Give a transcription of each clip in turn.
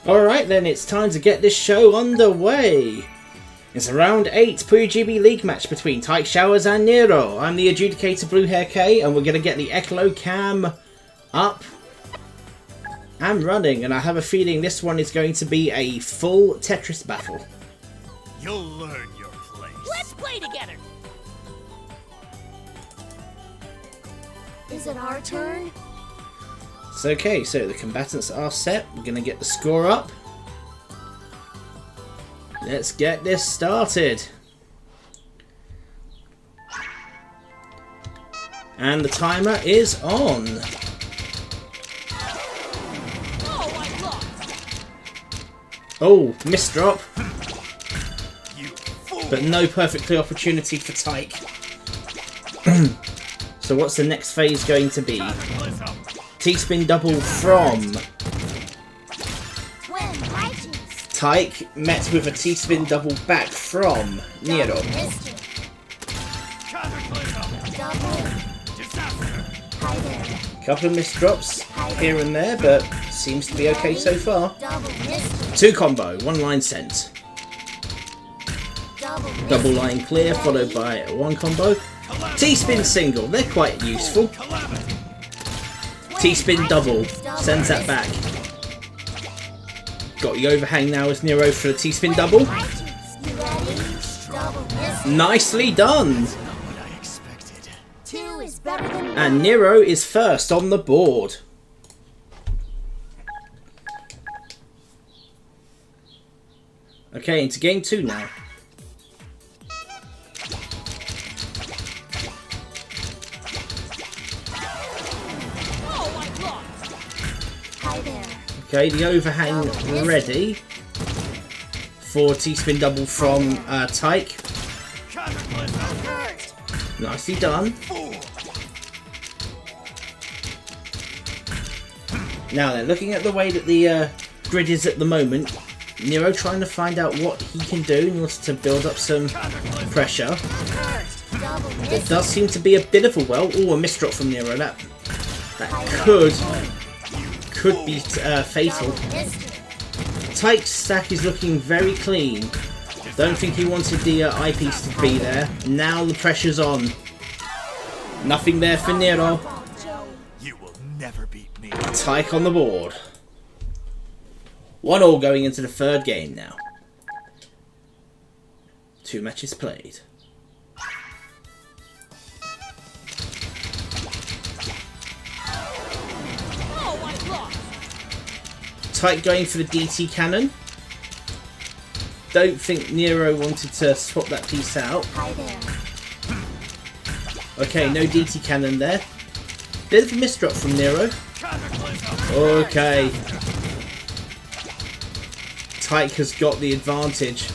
Alright then, it's time to get this show underway. It's a round 8 PuyoGB League match between Tich Showers and Niiro. I'm the adjudicator Blue Hair K, and we're going to get the Ecolo Cam up and running, and I have a feeling this one is going to be a full Tetris battle. You'll learn your place. Let's play together. Is it our turn? It's okay, so the combatants are set. We're going to get the score up. Let's get this started. And the timer is on. Oh, missed drop. But no perfect clear opportunity for Tich. So what's the next phase going to be? T-spin double from Tich, met with a T-spin double back from Niiro. Couple of missed drops here and there, but seems to be okay so far. 2 combo, 1 line sent. Double line clear, followed by 1 combo. T-spin single, they're quite useful. T-spin double, sends that back. Got the overhang now as Niiro for the T-spin double. Nicely done! And Niiro is first on the board. Okay, into game 2 now. Okay, the overhang ready for T-spin double from Tich. Nicely done. Now then, looking at the way that the grid is at the moment, Niiro trying to find out what he can do in order to build up some pressure. There does seem to be a bit of a a missed drop from Niiro. That could be fatal. Tich's stack is looking very clean. Don't think he wanted the eyepiece to be there. Now the pressure's on. Nothing there for Niiro. You will never beat me. Tich on the board. 1-1 going into the 3rd game now. 2 matches played. Tich going for the DT cannon. Don't think Niiro wanted to swap that piece out. Okay, no DT cannon there. Bit of a misdrop from Niiro. Okay. Tich has got the advantage.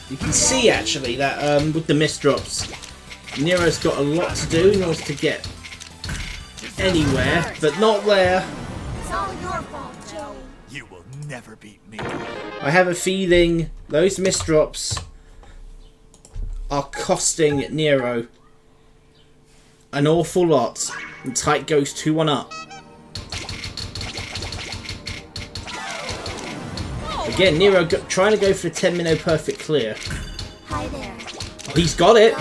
You can see actually that with the misdrops, Niiro's got a lot to do in order to get anywhere, but not there. It's all your fault, Joe. You will never beat me. I have a feeling those misdrops are costing Niiro an awful lot. And Tich goes 2-1 up. Again, Niiro trying to go for the 10-minute perfect clear. Hi there. Oh, he's got it.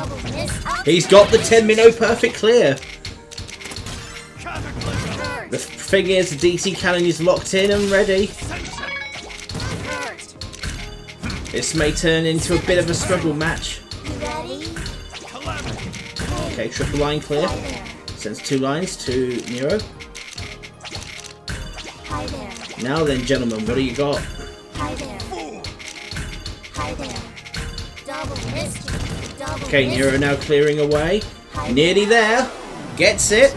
He's got the 10-minute perfect clear. The thing is, the DT cannon is locked in and ready. This may turn into a bit of a struggle match. Okay, triple line clear. Sends 2 lines to Niiro. Now then, gentlemen, what do you got? Okay, Niiro now clearing away. Nearly there. Gets it.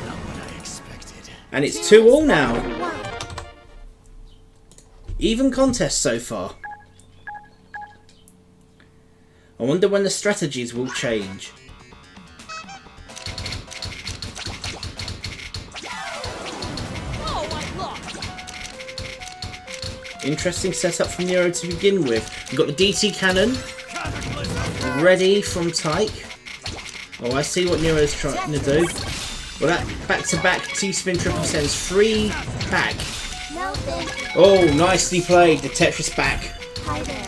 And it's 2-2 now. Even contest so far. I wonder when the strategies will change. Interesting setup from Niiro to begin with. We've got the DT cannon ready from Tich. Oh, I see what Niiro's trying to do. Well, that back-to-back T-spin triple sends 3 back. No thank you. Oh, nicely played. The Tetris back. Hi there.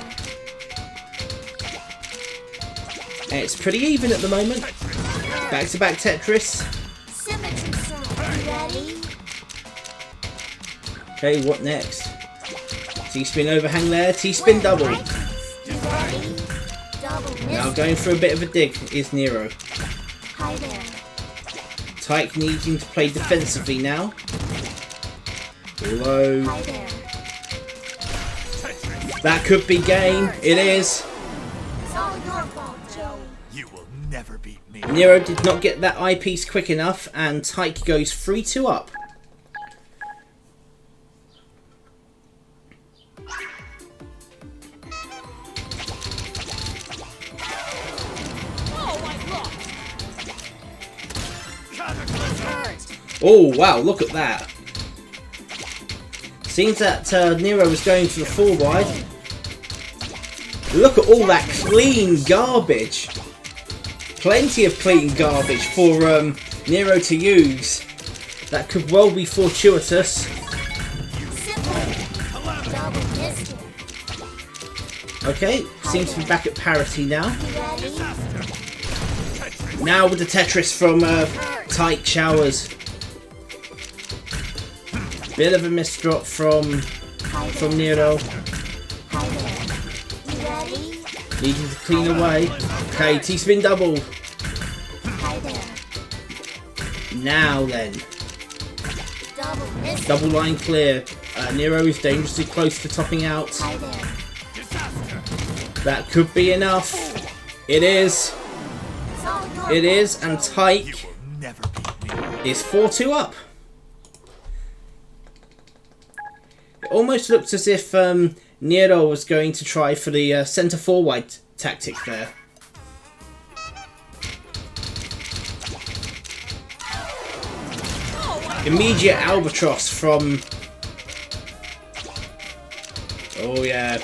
And it's pretty even at the moment. Back-to-back Tetris. Symmetry song. You ready? Okay, what next? T-spin overhang there. T-spin double. You ready? Double Now miss. going for a bit of a dig is Niiro. Hi there. Tich needing to play defensively now. Low. Hi there. That could be game. It is. It's all your fault, Joe. You will never beat me. Niiro did not get that eyepiece quick enough, and Tich goes 3-2 up. Oh wow, look at that. Seems that Niiro was going for the 4 wide. Look at all that clean garbage. Plenty of clean garbage for Niiro to use. That could well be fortuitous. Simple. Double miss. Okay, seems to be back at parity now. You ready? Now with the Tetris from Tich Showers. Bit of a misdrop from Niiro. Hi there. You ready? Needing to clean away. Okay, T-spin double. Hi there. Now then. Double miss. Double line clear. Niiro is dangerously close to topping out. Hi there. That could be enough. It is. It's all your It is. And You Tich will never beat me. is 4-2 up. It almost looks as if Niiro was going to try for the centre 4 wide tactic there. Immediate albatross from... Oh yeah.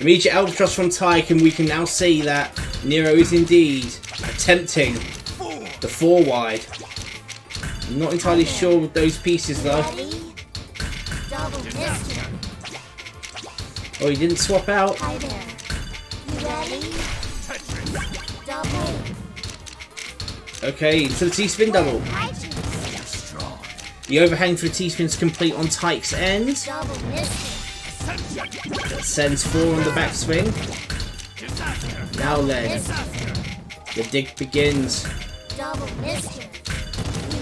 Immediate albatross from Tich, and we can now see that Niiro is indeed attempting the 4 wide. I'm not entirely sure with those pieces though. ready? Double miss. Oh, he didn't swap out. Hi there. You ready? Double. Okay, into the T-spin double. Righteous. The overhang for the T-spin's complete on Tich's end. Double miss. That sends 4 on the backswing. Now then, the dig begins. Double miss. You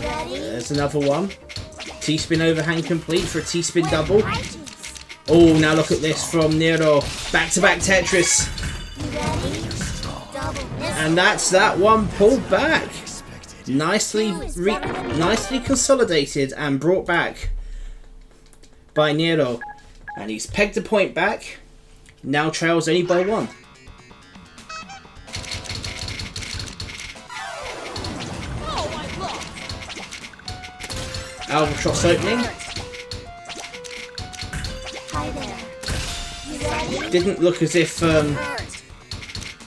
ready? There's another one. T-spin overhang complete for a T-spin double. Righteous. Oh, now look at this from Niiro. Back-to-back Tetris. You ready? Double miss. And that's that one pulled back. Nicely consolidated and brought back by Niiro. And he's pegged a point back. Now trails only by 1. Albatross opening. Hi there. You ready? Didn't look as if he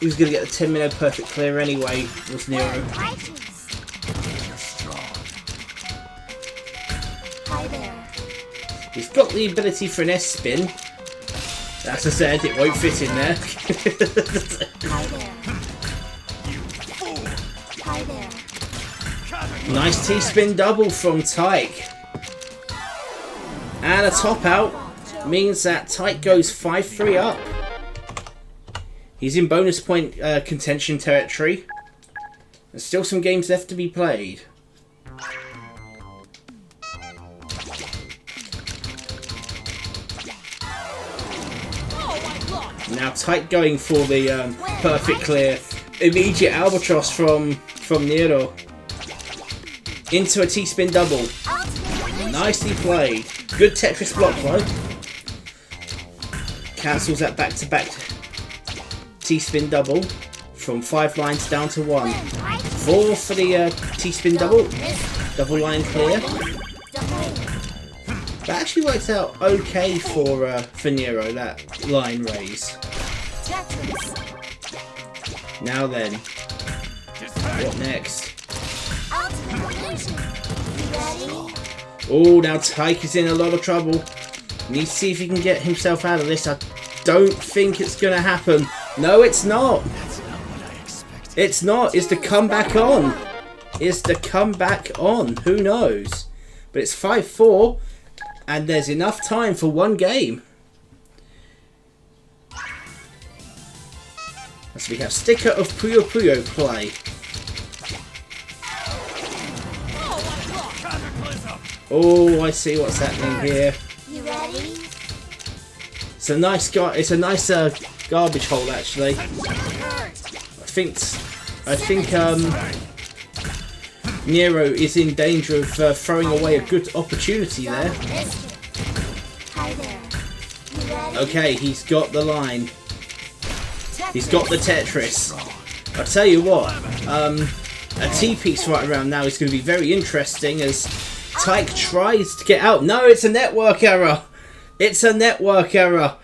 was going to get the 10-minute perfect clear anyway, was Niiro. Righteous. Hi there. He's got the ability for an S-spin. As I said, it won't fit in there. Hi there. Hi there. Nice T-spin double from Tich. And a top out means that Tich goes 5-3 up. He's in bonus point contention territory. There's still some games left to be played. Now Tich going for the perfect clear. Immediate albatross from Niiro. Into a T-spin double. Nicely played. Good Tetris block though. Cancels that back-to-back T-spin double. From 5 lines down to 1. 4 for the T-spin double. Double line clear. That actually worked out okay for Niiro, that line raise. Now then, what next? Oh, now Tich is in a lot of trouble. Needs to see if he can get himself out of this. I don't think it's going to happen. No, it's not. That's not what I expected. It's not. It's the comeback on. It's the comeback on. Who knows? But it's 5-4. And there's enough time for one game. So we have sticker of Puyo play. Oh, I see what's happening here. You ready? It's a nice garbage hole actually. I think Niiro is in danger of throwing away a good opportunity there. Hi there. You ready? Okay, he's got the line. He's got the Tetris. I'll tell you what, a T-piece right around now is going to be very interesting as Tich tries to get out. No, it's a network error. It's a network error.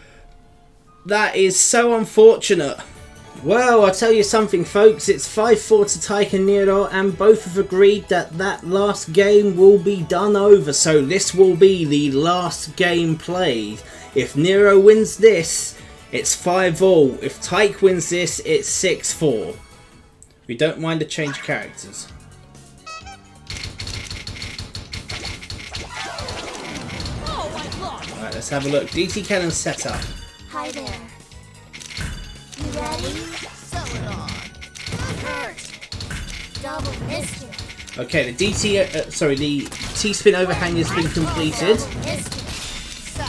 That is so unfortunate. Well, I'll tell you something, folks. It's 5-4 to Tich and Niiro, and both have agreed that that last game will be done over. So this will be the last game played. If Niiro wins this, it's 5-all. If Tich wins this, it's 6-4. We don't mind the change of characters. Alright, let's have a look. DT cannon set up. Hi there. You ready? Double mischief. Okay, the the T-spin overhang has been completed.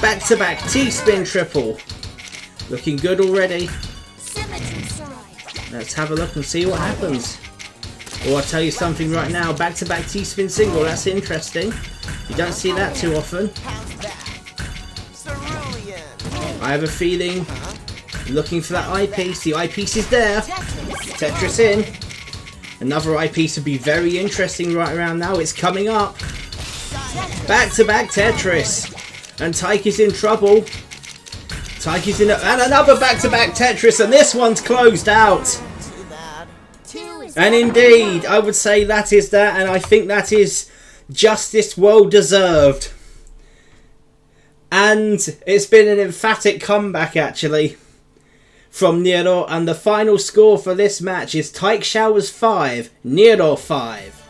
Back-to-back T-spin triple. Looking good already. Symmetry side. Let's have a look and see what happens. Oh, I'll tell you something right now. Back-to-back T-spin single. That's interesting. You don't see that too often. I have a feeling. Looking for that eyepiece. The eyepiece is there. Tetris in. Another eyepiece would be very interesting right around now. It's coming up. Back-to-back Tetris. And Tich is in trouble. Tich is in and another back-to-back Tetris, and this one's closed out. And indeed, I would say that is that, and I think that is justice well deserved. And it's been an emphatic comeback actually from Niiro, and the final score for this match is Tich Showers 5, Niiro 5.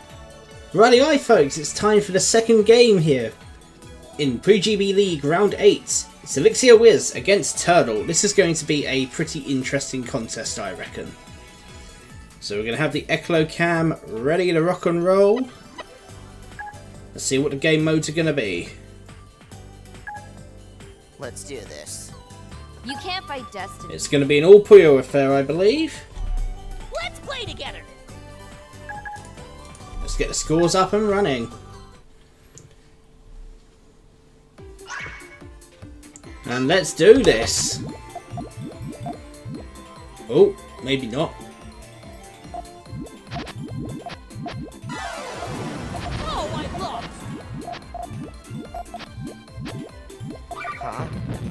Righty-o folks, it's time for the second game here in PuyoGB League Round 8. It's ElixirWizz against Turtle. This is going to be a pretty interesting contest, I reckon. So we're going to have the Eclo Cam ready to rock and roll. Let's see what the game modes are going to be. Let's do this. You can't fight destiny. It's going to be an all Puyo affair, I believe. Let's play together. Let's get the scores up and running. And let's do this. Oh, maybe not. Oh, I lost.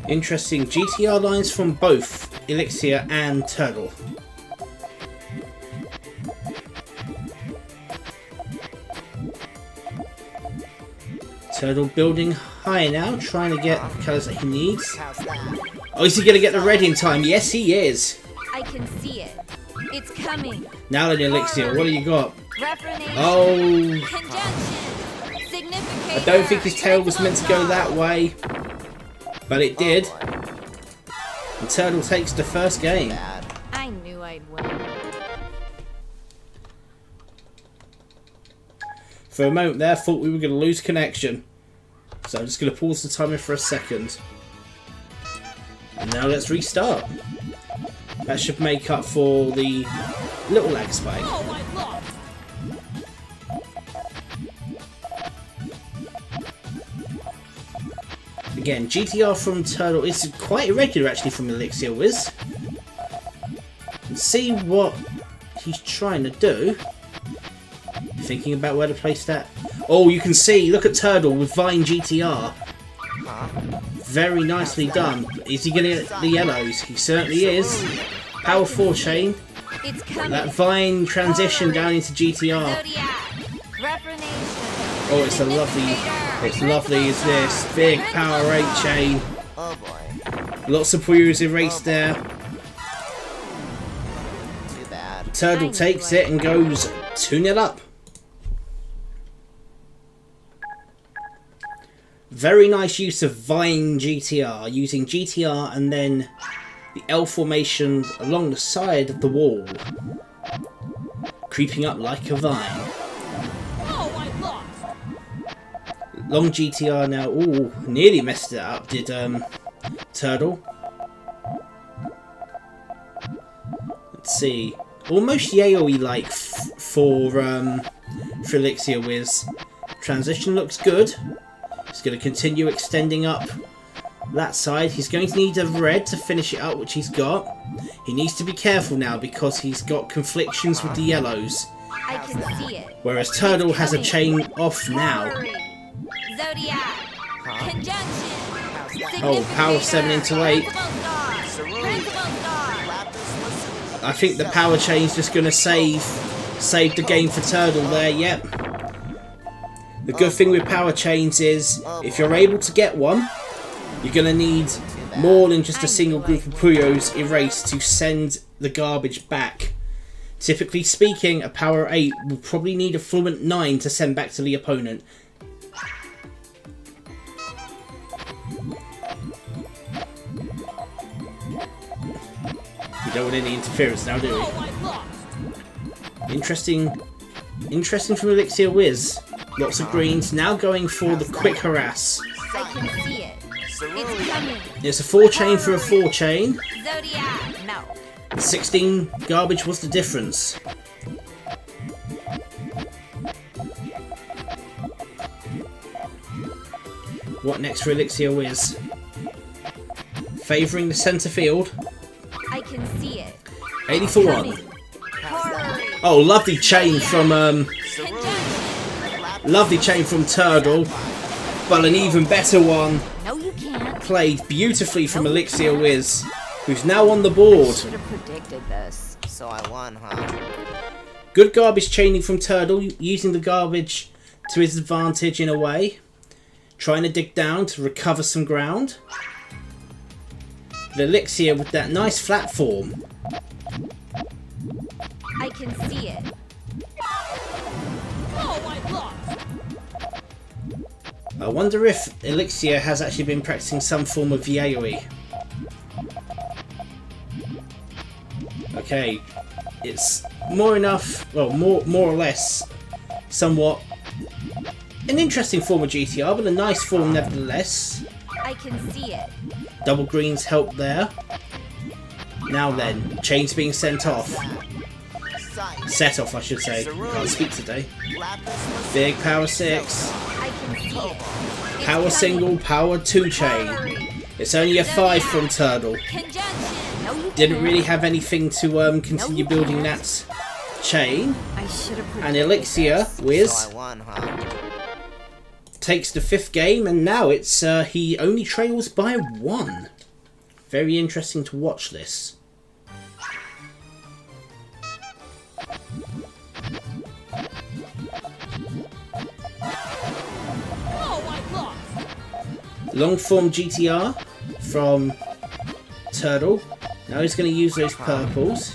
Interesting GTR lines from both Elixir and Turtle. Turtle building high now, trying to get the colours that he needs. How's that? Oh, is he going to get the red in time? Yes, he is. I can see it. It's coming. Now then, Elixir, what do you got? Reformation. Oh, Conjunction. Significant. I don't think his tail was meant to go that way, but it did. And Turtle takes the first game. Bad. I knew I'd win. For a moment there, I thought we were going to lose connection. So I'm just going to pause the timer for a second. And now let's restart. That should make up for the little lag spike. Oh, I lost. Again, GTR from Turtle is quite irregular actually from ElixirWizz. Let's see what he's trying to do. Thinking about where to place that. Oh, you can see, look at Turtle with Vine GTR. Very nicely done. Is he going to get the yellows? He certainly is. Power 4 chain. It's coming. That Vine transition down into GTR. Zodiac. Reformation. Oh, it's a lovely... Significator. It's lovely as this. Big power 8 chain. Oh boy. Lots of Puyos erased there. Too bad. Turtle takes it and goes 2-0 up. Very nice use of Vine GTR, using GTR and then the L formation along the side of the wall, creeping up like a vine. Oh, I lost. Long GTR now. Ooh, nearly messed it up, did Turtle. Let's see. Almost Yaoi like for ElixirWizz. Transition looks good. He's going to continue extending up that side. He's going to need a red to finish it up, which he's got. He needs to be careful now because he's got conflictions with the yellows. I can see it. Whereas Turtle has a chain off now. Zodiac. Conjunction. Oh, power 7 into 8. Principal star. I think the power chain's just going to save the game for Turtle there. Yep. The good thing with power chains is if you're able to get one, you're going to need more than just a single group of Puyos erased to send the garbage back. Typically speaking, a power 8 will probably need a fluent 9 to send back to the opponent. We don't want any interference now, do we? Interesting from ElixirWizz. Lots of greens, now going for the quick harass. I can see it. It's coming. It's a 4 chain for a 4 chain. Zodiac. No. 16 garbage was the difference. What next for ElixirWizz? Favouring the centre field. I can see it. 80 for 1. Horror. Oh, lovely chain from Turtle, but an even better one No, you can't. played beautifully from ElixirWizz, who's now on the board. Should have predicted this. So I won, huh? Good garbage chaining from Turtle, using the garbage to his advantage in a way. Trying to dig down to recover some ground. The Elixir with that nice flat form. I can see it. Oh, I lost. I wonder if Elixir has actually been practicing some form of yaoi. Okay, it's more or less, somewhat an interesting form of GTR, but a nice form nevertheless. I can see it. Double greens help there. Now then, chains being sent off. Set off, I should say. Can't speak today. Big power 6. I can see it. It's Power coming. single, power 2 chain. It's only a 5 from Turtle. Conjunction. No, you Didn't can't. really have anything to continue building that chain. I should have And predicted this. So ElixirWizz I won, huh? takes the 5th game, and now it's he only trails by 1. Very interesting to watch this. Oh, I lost. Long form GTR from Turtle. Now he's going to use those purples.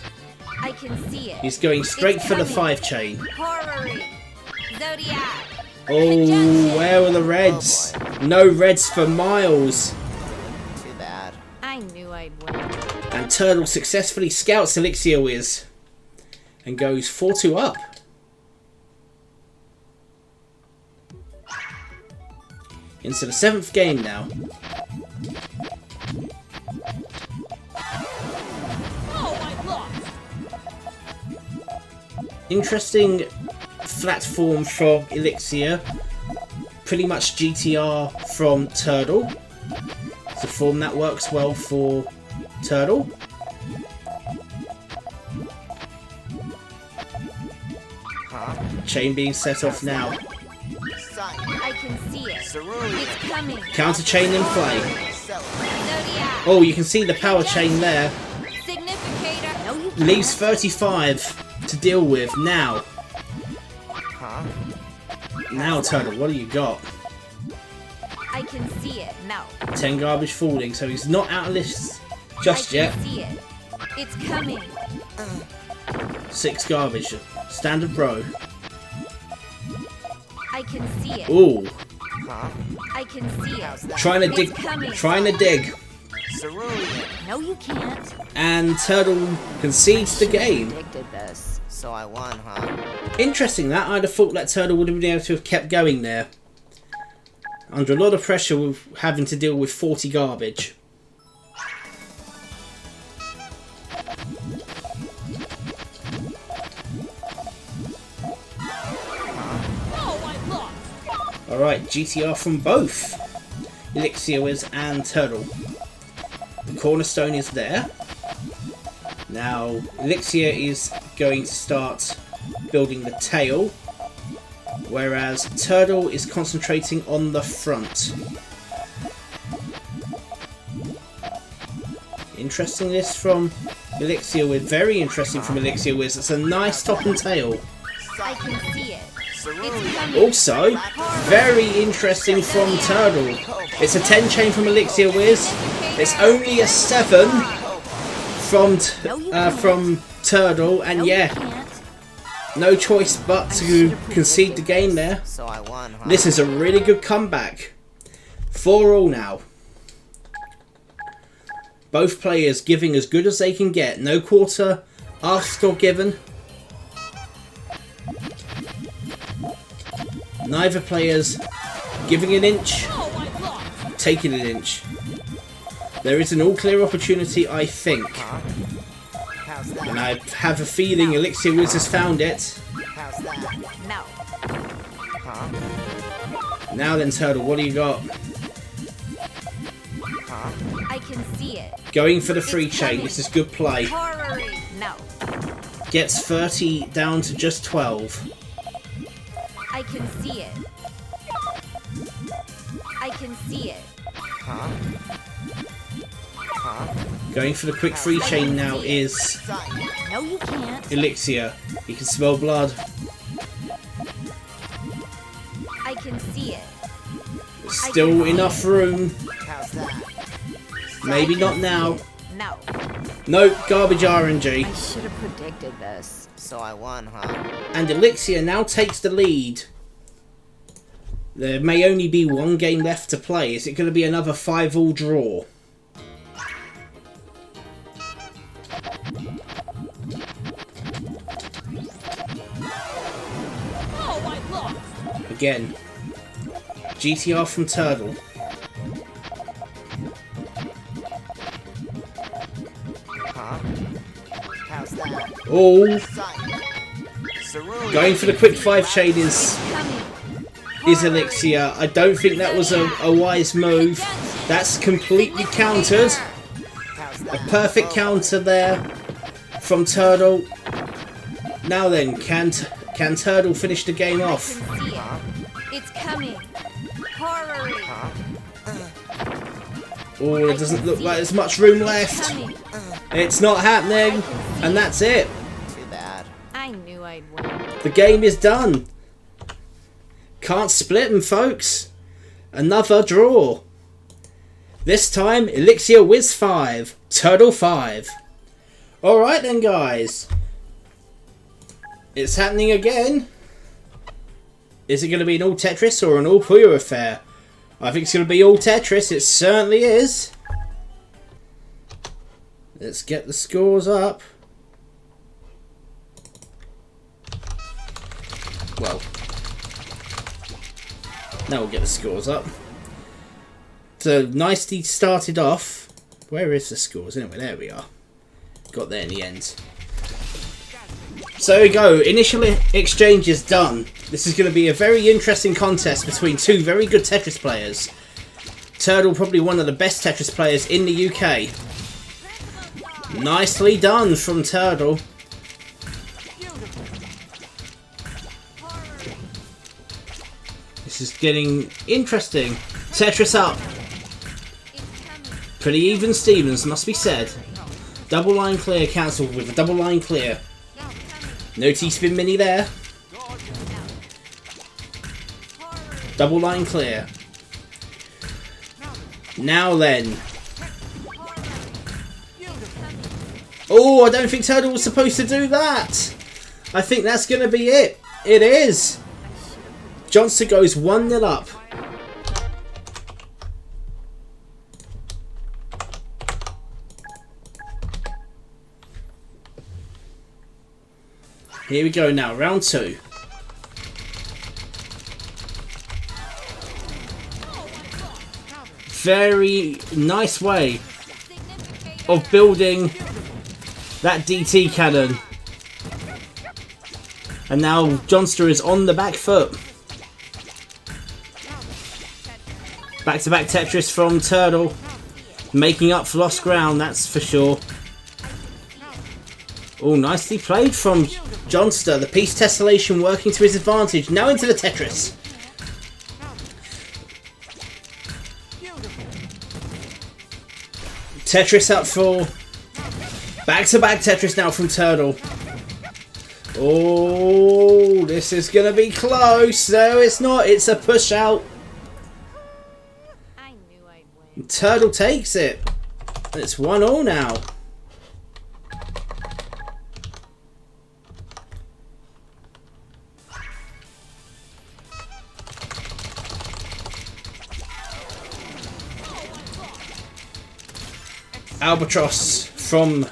I can see it. He's going straight It's for the coming. 5 chain. Horror. Zodiac. Oh, where were the reds? No reds for Miles. Too bad. I knew I'd win. And Turtle successfully scouts ElixirWizz and goes 4-2 up. Into the 7th game now. Oh, I lost. Interesting flat form from Elixir. Pretty much GTR from Turtle. It's a form that works well for Turtle. Huh? Chain being set off now. I can see it. It's coming. Counter chain in play. Zodiac. Oh, you can see the power chain there. Significator. No, you can't. Leaves 35 to deal with now. Huh? Now, Turtle, what do you got? I can see it. No. 10 garbage falling, so he's not out of this just I yet. can see it. It's coming. 6 garbage. Standard bro. I can see it. Ooh. Huh? I can see it. Trying to dig. It's coming. Trying to dig. Cerulean. No, you can't. And Turtle concedes the game. Predicted this. So I won, huh? Interesting that. I'd have thought that Turtle would have been able to have kept going there. Under a lot of pressure with having to deal with 40 garbage. Alright, GTR from both ElixirWizz and Turtle. The cornerstone is there. Now, Elixir is going to start building the tail, whereas Turtle is concentrating on the front. Interesting this from ElixirWizz, very interesting from ElixirWizz. It's a nice top and tail. I can see it. Cerulean. Also, very interesting from Turtle. It's a 10 chain from ElixirWizz. It's only a 7 from Turtle, and yeah, no choice but to concede the game there. So I won, huh? This is a really good comeback. 4-all now. Both players giving as good as they can get. No quarter asked or given. Neither player's giving an inch, taking an inch. There is an all-clear opportunity, I think. How's that? And I have a feeling ElixirWizz has found it. How's that? No. Huh? Now then, Turtle, what do you got? Huh? I can see it. Going for the free chain. This is good play. Horror-y. No. Gets 30 down to just 12. I can see it. I can see it. Huh? Huh? Going for the quick free chain now is No, you can't. Elixir. You can smell blood. I can see it. Still enough room. How's that? Maybe not now. No. Nope, garbage RNG. I should have predicted this. So I won, huh? And Elixir now takes the lead. There may only be one game left to play. Is it going to be another 5-all draw? Again, GTR from Turtle. Huh? How's that? Oh, Cerulean. going for the quick 5 chain is Elixir. I don't think that was a wise move. That's completely countered. How's A that? perfect counter there from Turtle. Now then, can Turtle finish the game I off? can see it. It's coming. Horror-y. Huh? Oh, it doesn't look like there's much room left. Coming. It's not happening. And that's it. Too bad. I knew I'd win. The game is done. Can't split them, folks. Another draw. This time, ElixirWizz 5, Turtle 5. Alright then, guys. It's happening again. Is it going to be an all Tetris or an all Puyo affair? I think it's going to be all Tetris. It certainly is. Let's get the scores up. Well, now we'll get the scores up. So, nicely started off. Where is the scores? Anyway, there we are. Got there in the end. So there we go. Initial exchange is done. This is going to be a very interesting contest between two very good Tetris players. Turtle, probably one of the best Tetris players in the UK. Nicely done from Turtle. This is getting interesting. Tetris up. Pretty even Stevens, must be said. Double line clear cancelled with a double line clear. No T-spin mini there. Double line clear. Now then. Oh, I don't think Turtle was supposed to do that. I think that's going to be it. It is. Jonster goes 1-0 up. Here we go now, round 2. Very nice way of building that DT cannon. And now Jonster is on the back foot. Back-to-back Tetris from Turtle. Making up for lost ground, that's for sure. Oh, nicely played from Jonster. The piece tessellation working to his advantage. Now into the Tetris. Tetris up for back-to-back Tetris now from Turtle. Oh, this is going to be close. No, it's not. It's a push out. I knew I'd win. Turtle takes it. It's 1-1 now. Albatross from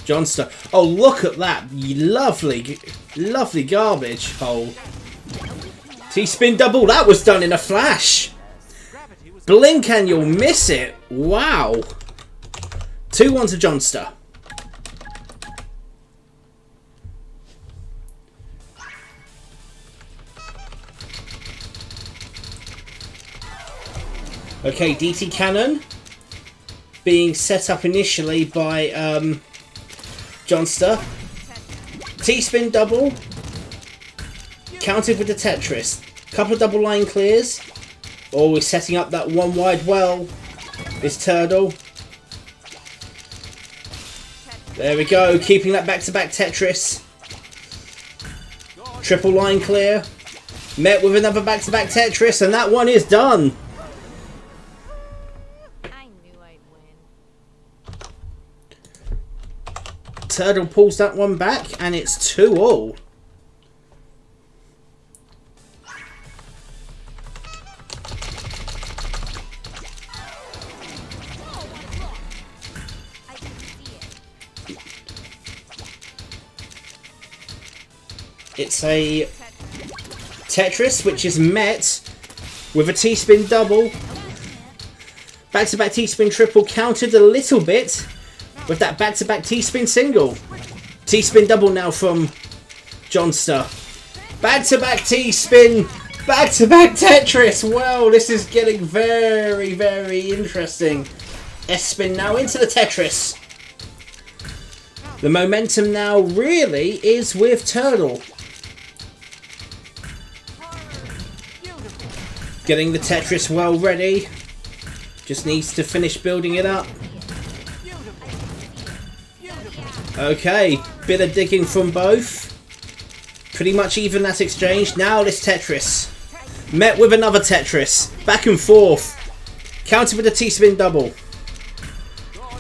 Jonster. Oh, look at that lovely, lovely garbage hole. T-spin double. That was done in a flash. Blink and you'll miss it. Wow. 2-1 to Jonster. Okay, DT cannon being set up initially by Jonster. T-spin double. Counted with the Tetris. Couple of double line clears. Always setting up that one wide well is Turtle. There we go. Keeping that back-to-back Tetris. Triple line clear. Met with another back-to-back Tetris. And that one is done. Turtle pulls that one back, and it's 2-2. It's a Tetris, which is met with a T-spin double. Back-to-back T-spin triple, countered a little bit with that back-to-back T-spin single. T-spin double now from Jonster. Back-to-back T-spin. Back-to-back Tetris. Well, this is getting very, very interesting. S-spin now into the Tetris. The momentum now really is with Turtle. Getting the Tetris well ready. Just needs to finish building it up. Okay, bit of digging from both. Pretty much even that exchange. Now this Tetris. Met with another Tetris. Back and forth. Countered with a T-spin double.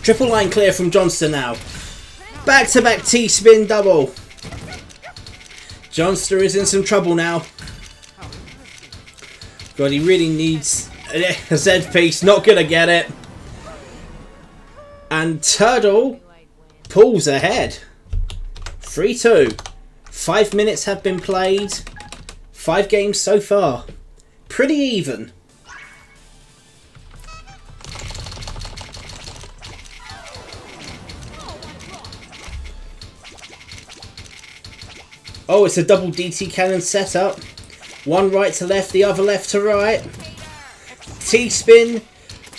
Triple line clear from Jonster now. Back-to-back T-spin double. Jonster is in some trouble now. God, he really needs a Z piece. Not gonna get it. And Turtle pulls ahead. 3-2. 5 minutes have been played. 5 games so far. Pretty even. Oh, it's a double DT cannon setup. One right to left, the other left to right. T-spin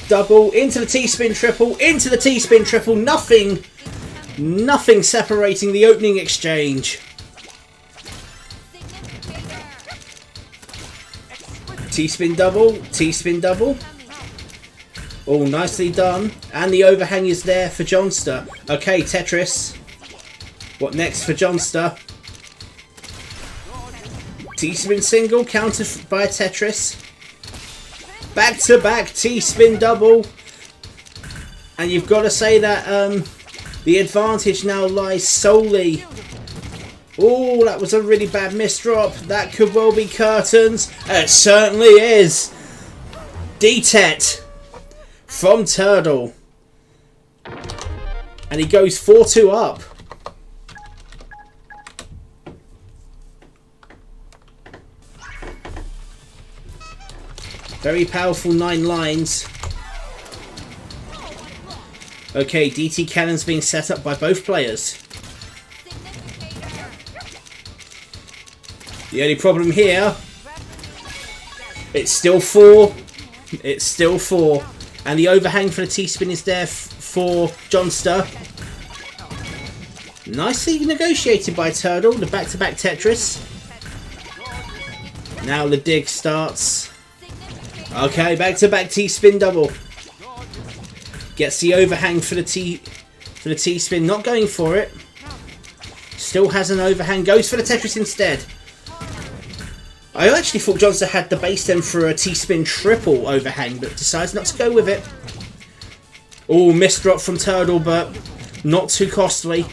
double into the T-spin triple, into the T-spin triple. Nothing separating the opening exchange. T-spin double, T-spin double. Oh, nicely done. And the overhang is there for Jonster. Okay, Tetris. What next for Jonster? T-spin single, countered by Tetris. Back-to-back T-spin double. And you've got to say that the advantage now lies solely... Oh, that was a really bad misdrop. That could well be curtains. It certainly is. D-Tet from Turtle. And he goes 4-2 up. Very powerful 9 lines. Okay, DT cannons being set up by both players. The only problem here, it's still 4. It's still 4. And the overhang for the T-spin is there for Jonster. Nicely negotiated by Turtle, the back-to-back Tetris. Now the dig starts. Okay, back-to-back T-spin double. Gets the overhang for the T-spin, not going for it. Still has an overhang, goes for the Tetris instead. I actually thought Jonster had the base then for a T-spin triple overhang, but decides not to go with it. Oh, missed drop from Turtle, but not too costly.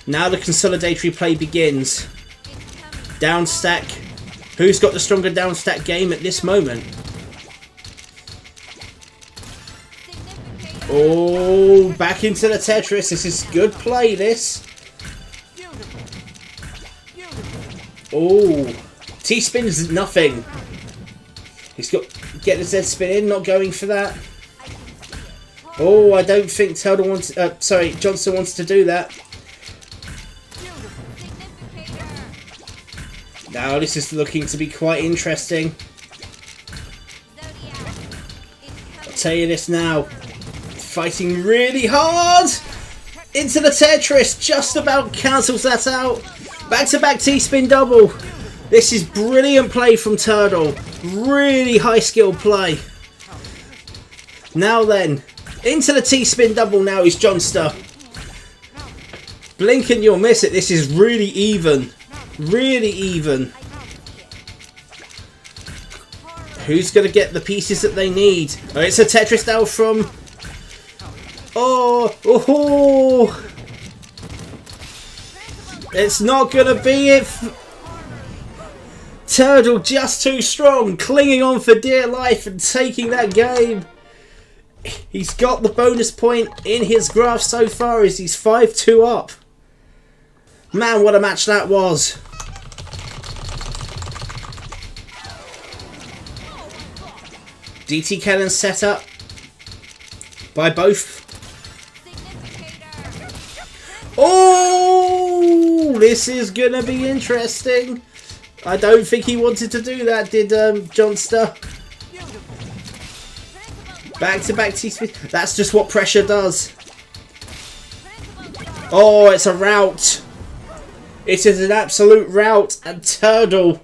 Now the consolidatory play begins. Down stack. Who's got the stronger down stack game at this moment? Oh, back into the Tetris. This is good play, this. Oh, T-spin's nothing. He's got get the Z spin in, not going for that. Oh, I don't think Turtle wants. Sorry, Jonster wants to do that. Now this is looking to be quite interesting. I'll tell you this now. Fighting really hard into the Tetris. Just about cancels that out. Back-to-back T-spin double. This is brilliant play from Turtle. Really high skill play. Now then, into the T-spin double now is Jonster. Blink and you'll miss it. This is really even. Really even. Who's going to get the pieces that they need? Oh, it's a Tetris now from... Oh! It's not going to be it. Turtle just too strong, clinging on for dear life and taking that game. He's got the bonus point in his graph so far as he's 5-2 up. Man, what a match that was. DT cannon set up by both. Oh, this is gonna be interesting. I don't think he wanted to do that, did Jonster? Back-to-back T-spin. That's just what pressure does. Oh, it's a rout. It is an absolute rout, and Turtle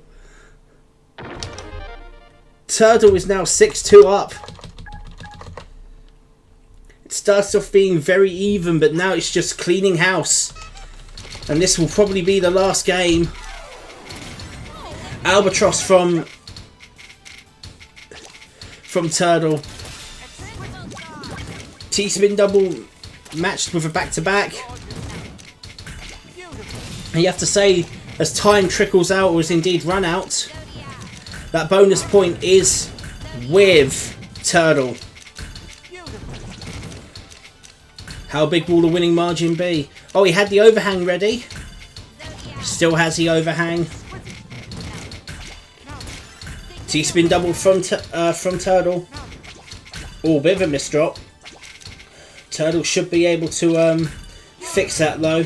is now 6-2 up. It starts off being very even, but now it's just cleaning house. And this will probably be the last game. Albatross from Turtle. T-spin double matched with a back-to-back. And you have to say, as time trickles out, or is indeed run out, that bonus point is with Turtle. How big will the winning margin be? Oh, he had the overhang ready. Still has the overhang. T-spin double from Turtle. Oh, bit of a misdrop. Turtle should be able to fix that though.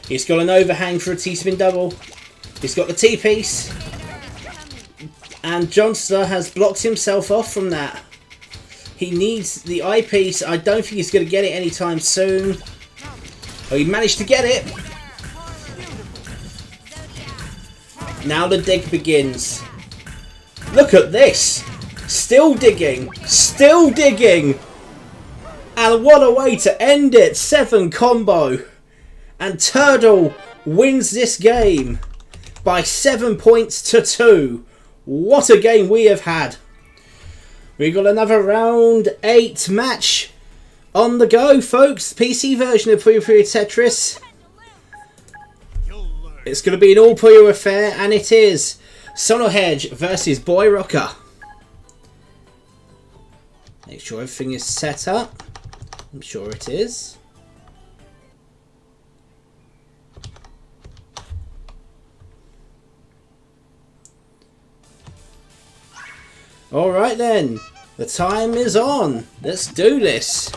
He's got an overhang for a T-spin double. He's got the T-piece. And Jonster has blocked himself off from that. He needs the eyepiece. I don't think he's going to get it anytime soon. Oh, he managed to get it. Now the dig begins. Look at this. Still digging. Still digging. And what a way to end it. 7 combo. And Turtle wins this game by 7 points to 2. What a game we have had. We've got another round 8 match on the go, folks. PC version of Puyo Tetris. It's going to be an all Puyo affair, and it is SonoHedge versus Boyrocker. Make sure everything is set up. I'm sure it is. Alright then, the time is on. Let's do this.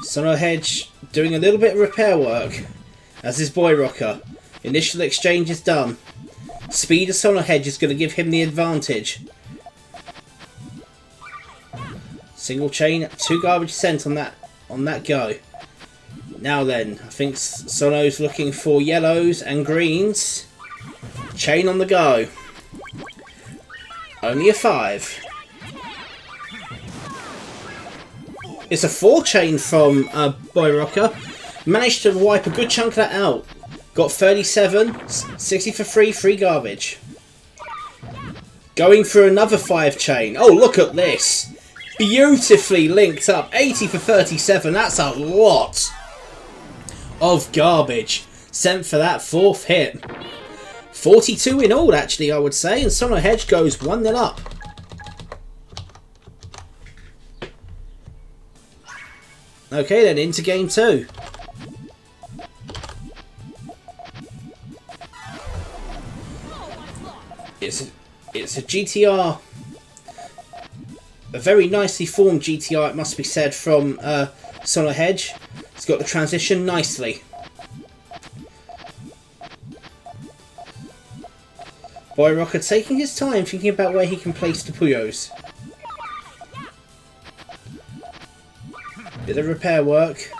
SonoHedge doing a little bit of repair work, as is Boyrocker. Initial exchange is done. Speed of SonoHedge is going to give him the advantage. Single chain, 2 garbage sent on that go. Now then, I think Sono's looking for yellows and greens. Chain on the go. Only a 5. It's a 4 chain from Boyrocker. Managed to wipe a good chunk of that out. Got 37, 60 for free, 3 garbage. Going for another 5 chain. Oh, look at this. Beautifully linked up. 80 for 37, that's a lot of garbage sent for that 4th hit. 42 in all, actually, I would say, and SonoHedge goes 1-0 up. Okay then, into game 2. It's a GTR, a very nicely formed GTR, it must be said, from SonoHedge. It's got the transition nicely. Boyrocker taking his time, thinking about where he can place the Puyos. Bit of repair work.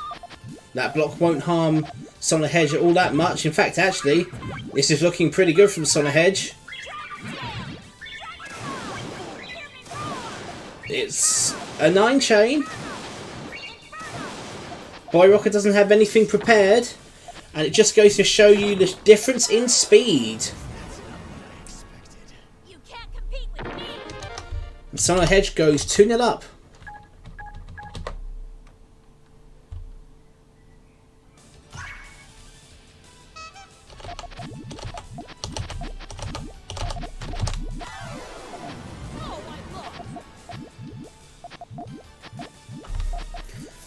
That block won't harm SonoHedge all that much. In fact, actually, this is looking pretty good from SonoHedge. It's a 9 chain. Boyrocker doesn't have anything prepared, and it just goes to show you the difference in speed. And SonoHedge goes 2-0 up.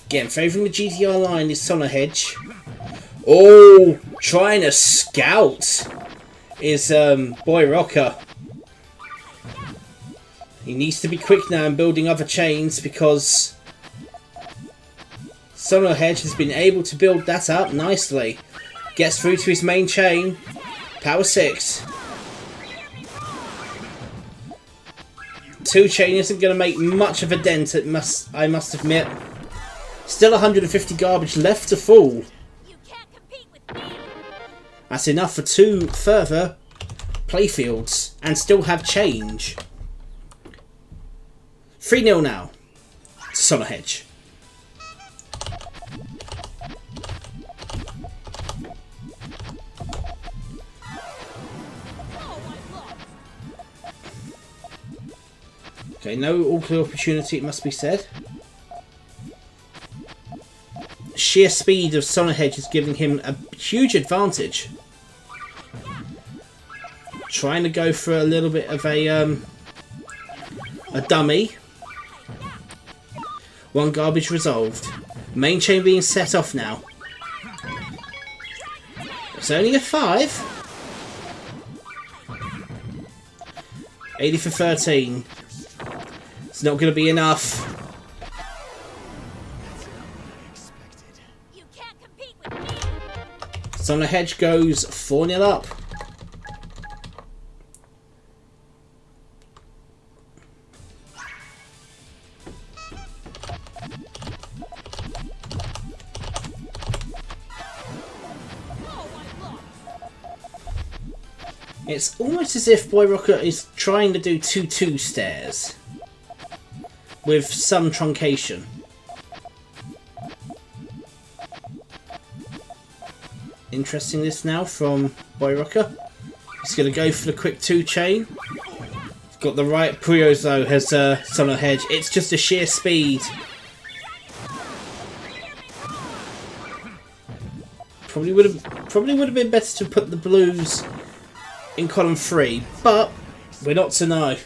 Again, favouring the GTR line is SonoHedge. Oh, trying to scout is Boyrocker. He needs to be quick now and building other chains, because SonoHedge has been able to build that up nicely. Gets through to his main chain. Power 6. 2 chain isn't going to make much of a dent, I must admit. Still 150 garbage left to fall. That's enough for 2 further playfields and still have change. 3-0 now to SonoHedge. Okay, no all-clear opportunity, it must be said. Sheer speed of SonoHedge is giving him a huge advantage. Trying to go for a little bit of a dummy. 1 garbage resolved. Main chain being set off now. It's only a 5. 80 for 13. It's not going to be enough. SonoHedge goes 4-0 up. It's almost as if Boyrocker is trying to do 2-2 stairs with some truncation. interesting this now from Boyrocker. He's going to go for the quick 2-chain. Got the right Puyos though, has SonoHedge. It's just a sheer speed. Probably would have been better to put the blues in column 3, but we're not to know.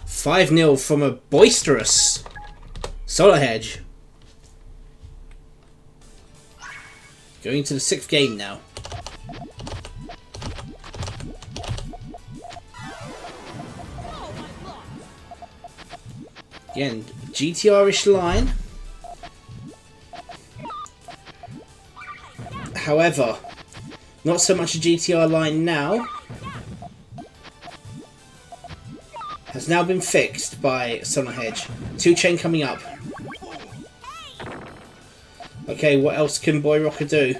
5-0 from a boisterous SonoHedge. Going to the 6th game now. Again, GTR-ish line. However, not so much a GTR line now. Has now been fixed by SonoHedge. 2-chain coming up. Okay, what else can Boyrocker do?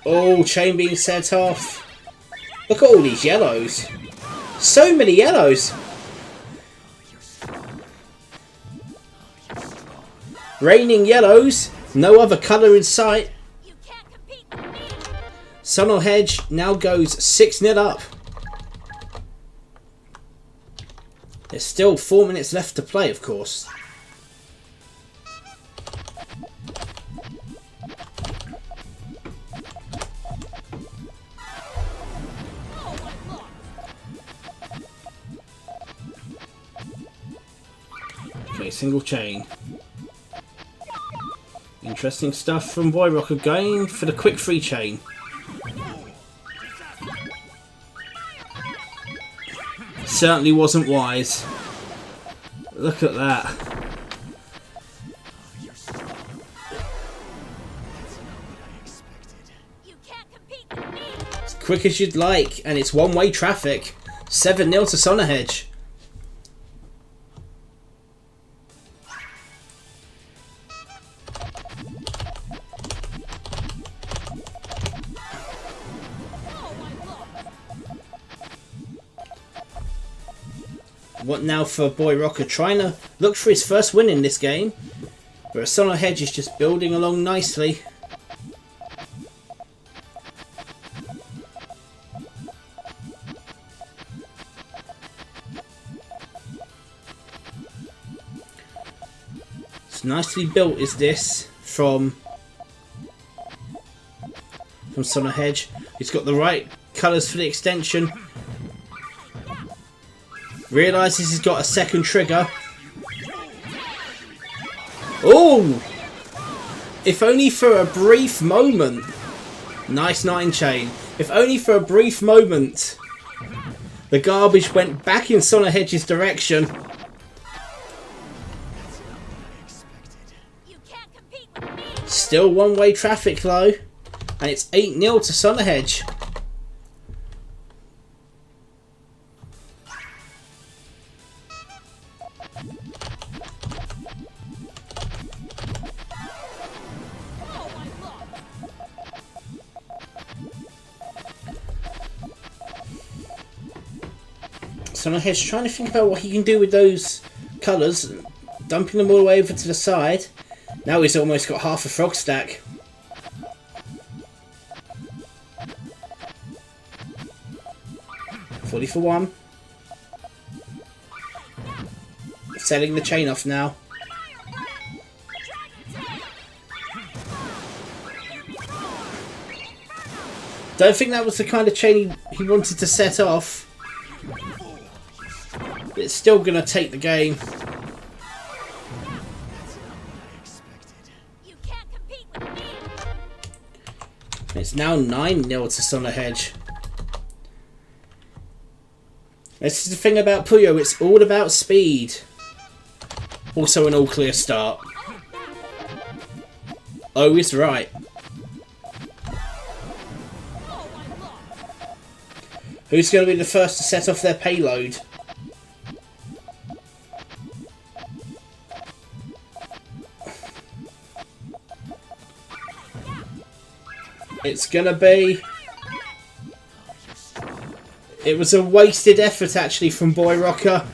Oh, chain being set off. Look at all these yellows. So many yellows. Raining yellows. No other colour in sight. SonoHedge now goes 6-0 up. There's still 4 minutes left to play, of course. Okay, single chain. Interesting stuff from Boyrocker, going for the quick 3-chain. Certainly wasn't wise. Look at that. As quick as you'd like, and it's one-way traffic. 7-0 to SonoHedge. What now for Boyrocker? Trying to look for his first win in this game. Whereas SonoHedge is just building along nicely. It's nicely built, is this, from SonoHedge. He's got the right colours for the extension. Realises he's got a second trigger. Oh! If only for a brief moment. Nice 9-chain. If only for a brief moment. The garbage went back in SonoHedge's direction. Still one-way traffic though. And it's 8-0 to SonoHedge. SonoHedge trying to think about what he can do with those colours, dumping them all the way over to the side. Now he's almost got half a frog stack. $40 for 1. Selling the chain off now. Don't think that was the kind of chain he wanted to set off. It's still going to take the game. It's now 9-0 to SonoHedge. This is the thing about Puyo, it's all about speed. Also an all-clear start. Oh, he's right. Who's going to be the first to set off their payload? It's gonna be... It was a wasted effort actually from Boyrocker.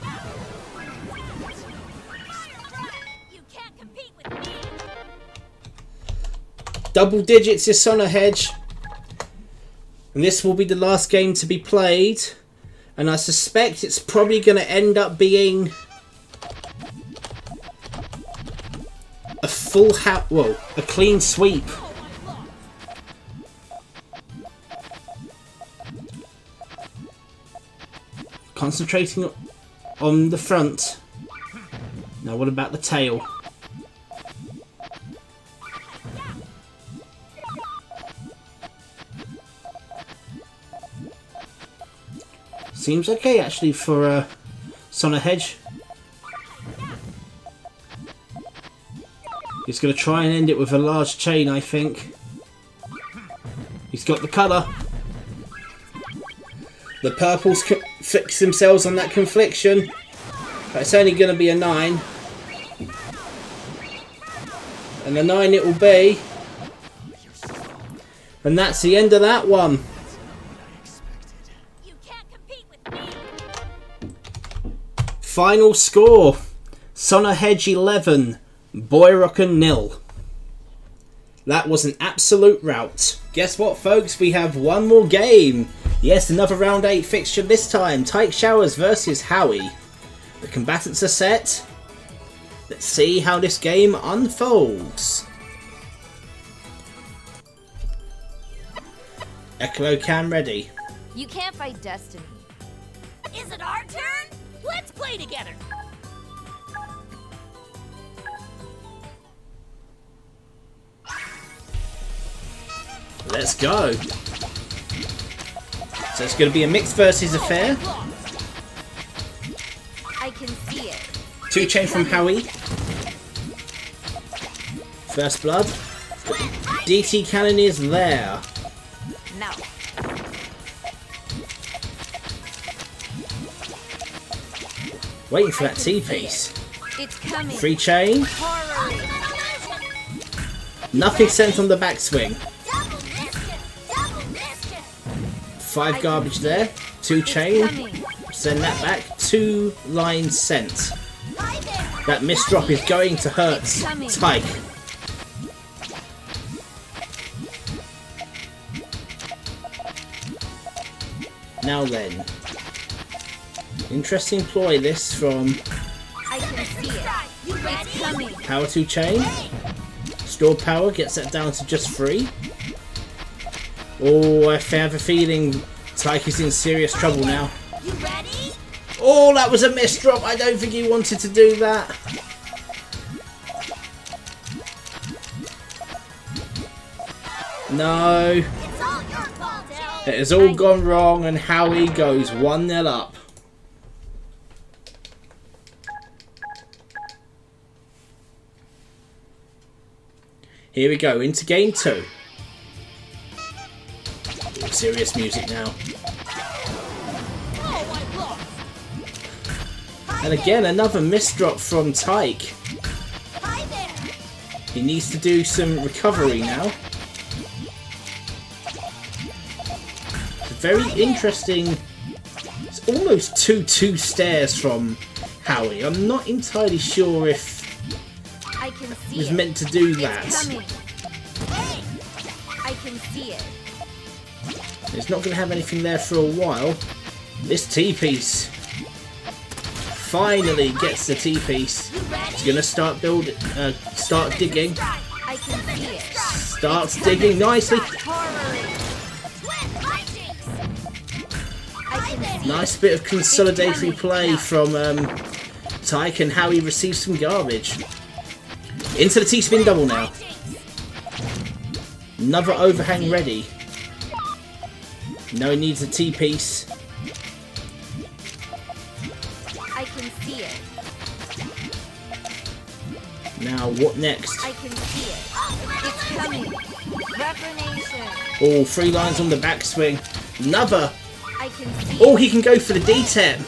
Double digits is SonoHedge. And this will be the last game to be played. And I suspect it's probably going to end up being a full well, a clean sweep. Concentrating on the front. Now what about the tail? Seems okay actually for SonoHedge. He's going to try and end it with a large chain, I think. He's got the colour. The purples fix themselves on that confliction. But it's only going to be a 9. And a 9 it will be. And that's the end of that one. Final score. SonoHedge 11. Boyrocker 0. That was an absolute rout. Guess what, folks? We have one more game. Yes, another round 8 fixture this time. Tich versus Howie. The combatants are set. Let's see how this game unfolds. Echolocam ready. You can't fight destiny. Is it our turn? Let's play together. Let's go. So it's going to be a mixed versus affair. I can see it. 2 chain from Howie. First blood. DT cannon is there. Now. Waiting for that T-piece. It's coming. 3 chain. Horror. Nothing sent on the backswing. Double mischief! Double mischief! 5 garbage there. 2 chain. Send that back. 2 lines sent. Hi there! That missed drop is going to hurt Tich. Now then. Interesting ploy this from I can see it. It's coming. Power 2 chain. Stored power gets that down to just 3. Oh, I have a feeling Tich is in serious trouble now. You ready? Oh, that was a missed drop. I don't think he wanted to do that. No. It's all your fault, Del. It has all gone wrong and Howie goes 1-0 up. Here we go, into game 2. Serious music now. And again, another misdrop from Tich. Hi there! He needs to do some recovery now. It's very interesting. It's almost 2-2 stairs from Howie. I'm not entirely sure if I can see he was it. meant to do It's that. coming. I can see it. He's not going to have anything there for a while. This T-piece finally gets the T-piece. He's going to start start digging. I can see it. Starts digging nicely. Nice bit of consolidatory play from Tich, and Howie receives some garbage. Into the T-spin double now. Another overhang ready. No, he needs a T-piece. I can see it. Now, what next? I can see it. It's coming. Reformation. Oh, 3 lines on the backswing. Another. I can see Oh, he can go for the D-tap.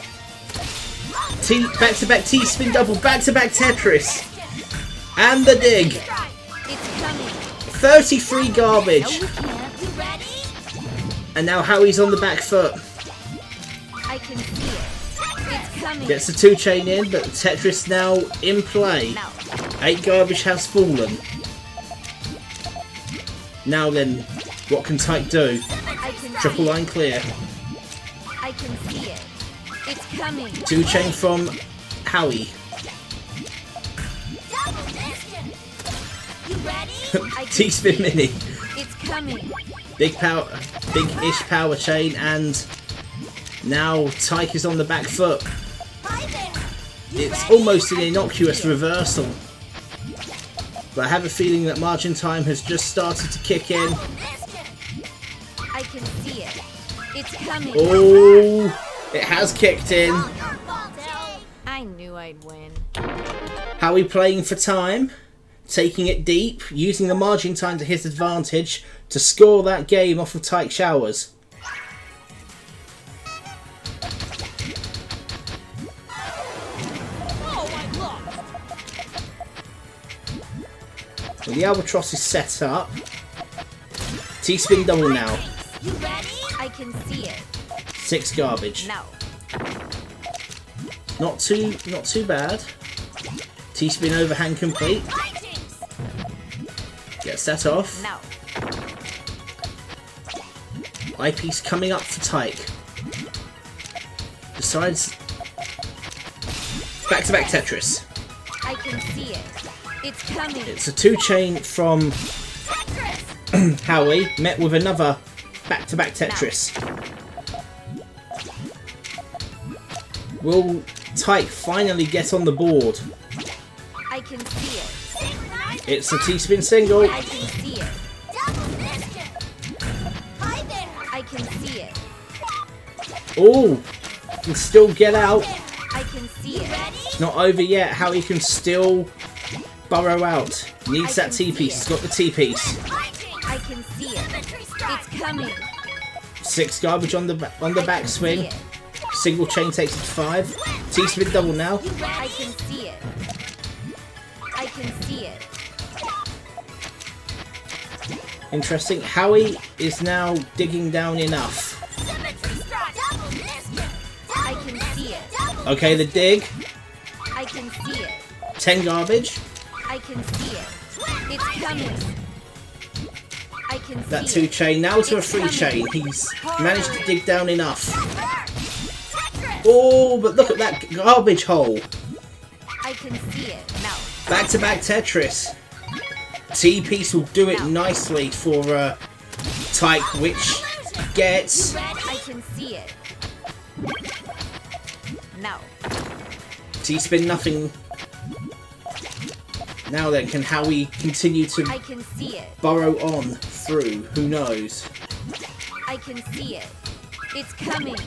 Back-to-back T-spin double. Back-to-back Tetris. And the dig. it. It's coming. 33 garbage. No, we can't. You ready? And now Howie's on the back foot. I can see it. It's coming. Gets the 2 chain in, but the Tetris now in play. Now. 8 garbage has fallen. Now then, what can Tich do? I can Triple see line clear. I can see it. It's coming. 2 chain from Howie. Double biscuit. You ready? T-spin mini. It's coming. Big-ish power chain, and now Tich is on the back foot. Hi there. You It's ready? almost an innocuous reversal. But I have a feeling that margin time has just started to kick in. Double biscuit. I can see it. It's coming. Oh, it has kicked in. All your fault, Del. I knew I'd win. Howie playing for time, taking it deep, using the margin time to his advantage to score that game off of Tich Showers. Oh, I lost. Well, the albatross is set up. T-spin double now. You ready? I can see it. 6 garbage. No. Not too bad. T-spin overhand complete. Fightings. Gets that off. No. Eyepiece coming up for Tich. Besides, back-to-back Tetris. I can see it. It's coming. It's a 2 chain from Tetris. Howie, met with another back-to-back Tetris. Will Tich finally get on the board? I can see it. Synchronized. It's a T-spin single. I can see it. Double biscuit. Hi there. I can see it. Oh, can still get out. I can see it. Ready? Not over yet. Howie can still burrow out. Needs that T-piece. He's got the T-piece. Fightings. I can see it. Symmetry strike. It's coming. 6 garbage on the I back can swing. see it. Single chain takes it to 5. T-spin double now. You I ready? can see it. I can see it. Interesting. Howie is now digging down enough. Symmetry strike. Double biscuit. I can see it. Double Okay, the dig. I can see it. 10 garbage. I can see it. It's coming. I can see That it. 2 chain now to a It's 3 coming. chain. He's managed to dig down enough. Tetris. Oh, but look at that garbage hole. I can see it. No. Back-to-back Tetris. T-piece will do it nicely for Tich, which gets... I can see it. No. T-spin nothing. Now then, can Howie continue to I can see it. burrow on through? Who knows? I can see it. It's coming.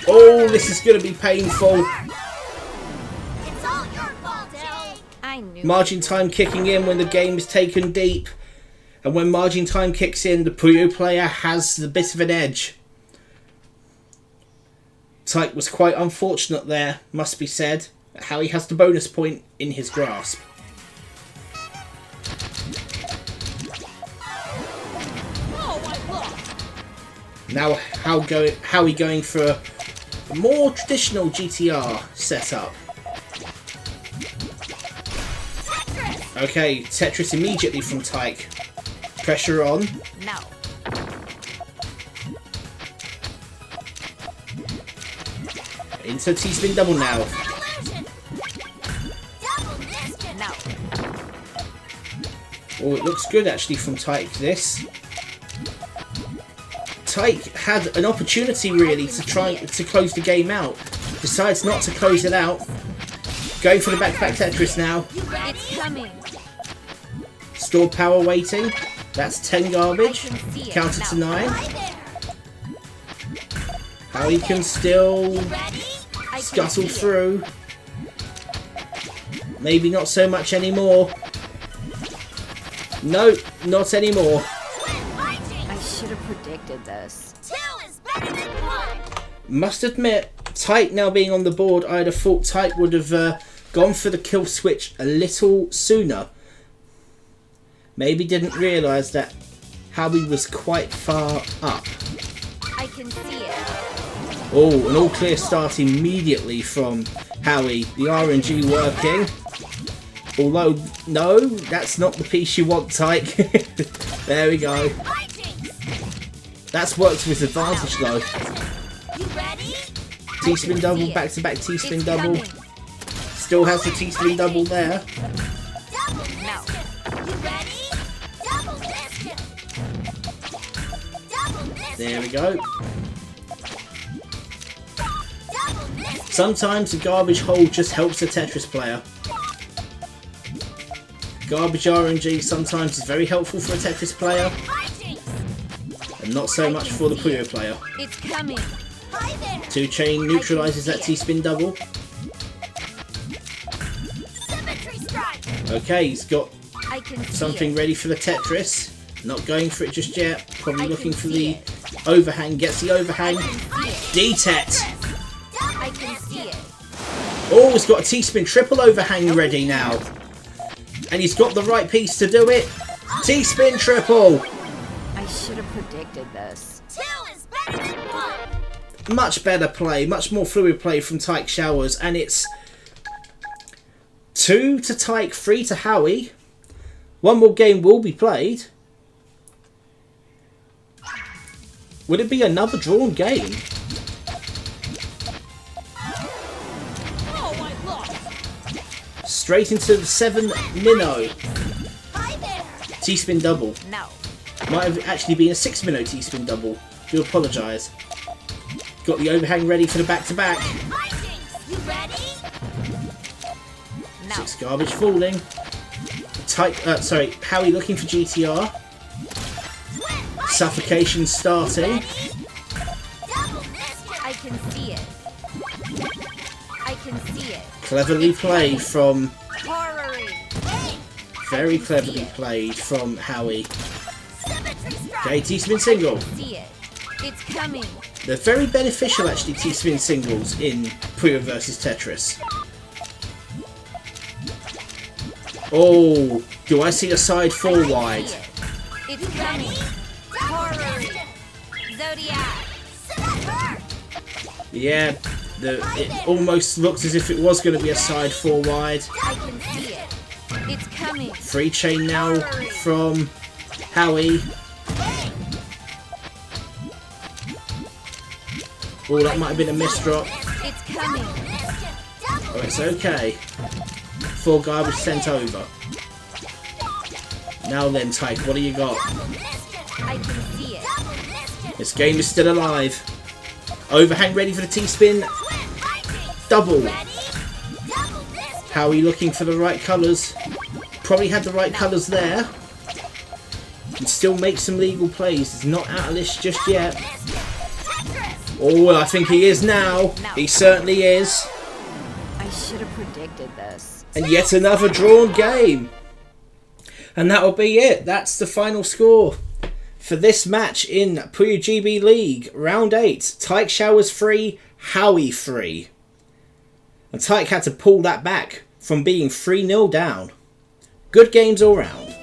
Oh, this is going to be painful. It's all your fault, Del. I knew. Margin time kicking in when the game is taken deep. And when margin time kicks in, the Puyo player has the bit of an edge. Tich was quite unfortunate there, must be said. Howie has the bonus point in his grasp. Oh, I lost. Now Howie going for a more traditional GTR setup. Tetris. Okay, Tetris immediately from Tich. Pressure on. No. Into T-spin double now. Revolution. Double biscuit. No. Oh, it looks good actually from Tich, this. Tich had an opportunity really to try to close the game out. Decides not to close it out. Going for the back-to-back Tetris now. It's coming. Stored power waiting. That's 10 garbage. I can see it. Counted to No. 9. Hi there. Howie can still Ready? I can scuttle see it. through. Maybe not so much anymore. No, not anymore. Fighting. I should have predicted this. 2 is better than 1. Must admit, Tich now being on the board, I'd have thought Tich would have gone for the kill switch a little sooner. Maybe didn't realise that Howie was quite far up. I can see it. Oh, an all clear start immediately from Howie. The RNG working. Although, no, that's not the piece you want, Tich. There we go. That's worked to his advantage, though. You ready? T-spin double, back-to-back T-spin double. Still has the T-spin double there. Double biscuit. You ready? Double biscuit. Double biscuit. There we go. Double biscuit. Sometimes the garbage hole just helps the Tetris player. Garbage RNG sometimes is very helpful for a Tetris player, and not so much for the Puyo player. It's coming. Hi there. 2-chain neutralises that T-spin double. Symmetry strike. Okay, he's got I can see something it. ready for the Tetris. Not going for it just yet. Probably I looking can for see the it. overhang. Gets the overhang. D-tet. I can see it. Oh, he's got a T-spin triple overhang ready now. And he's got the right piece to do it. T-spin triple. I should have predicted this. 2 is better than 1. Much better play, much more fluid play from Tich Showers, and it's 2 to Tich, 3 to Howie. One more game will be played. Would it be another drawn game? Oh, I lost. Straight into the 7 minnow. Hi there. T-spin double. No. Might have actually been a 6 minnow T-spin double. Do apologise. Got the overhang ready for the back-to-back. Hi, Jinx. You ready? No. 6 garbage falling. Howie looking for GTR. Suffocation starting. Double biscuit. I can see it. I can see it. Cleverly played from... Horrory. Very cleverly played from Howie. Symmetry strike. Okay, T-spin single. See it. It's coming. They're very beneficial, actually, T-spin singles in Puyo vs Tetris. Oh, do I see a side 4 wide? See it. It's coming. Horrory. Zodiac. Yeah, it almost looks as if it was going to be a side 4 wide. I can see it. It's coming. 3-chain now from Howie. Oh, that might have been a misdrop. It's coming. Oh, it's okay. 4 garbage sent over. Now then, Tich, what do you got? I can see it. This game is still alive. Overhang ready for the T-spin. Double. Howie looking for the right colours. Probably had the right colours there. Can still make some legal plays. He's not out of this just yet. Oh, I think he is now. He certainly is. I should have predicted this. And yet another drawn game. And that'll be it. That's the final score for this match in PuyoGB League. Round 8. Tich Showers 3, Howie 3. And Tich had to pull that back from being 3-0 down. Good games all round.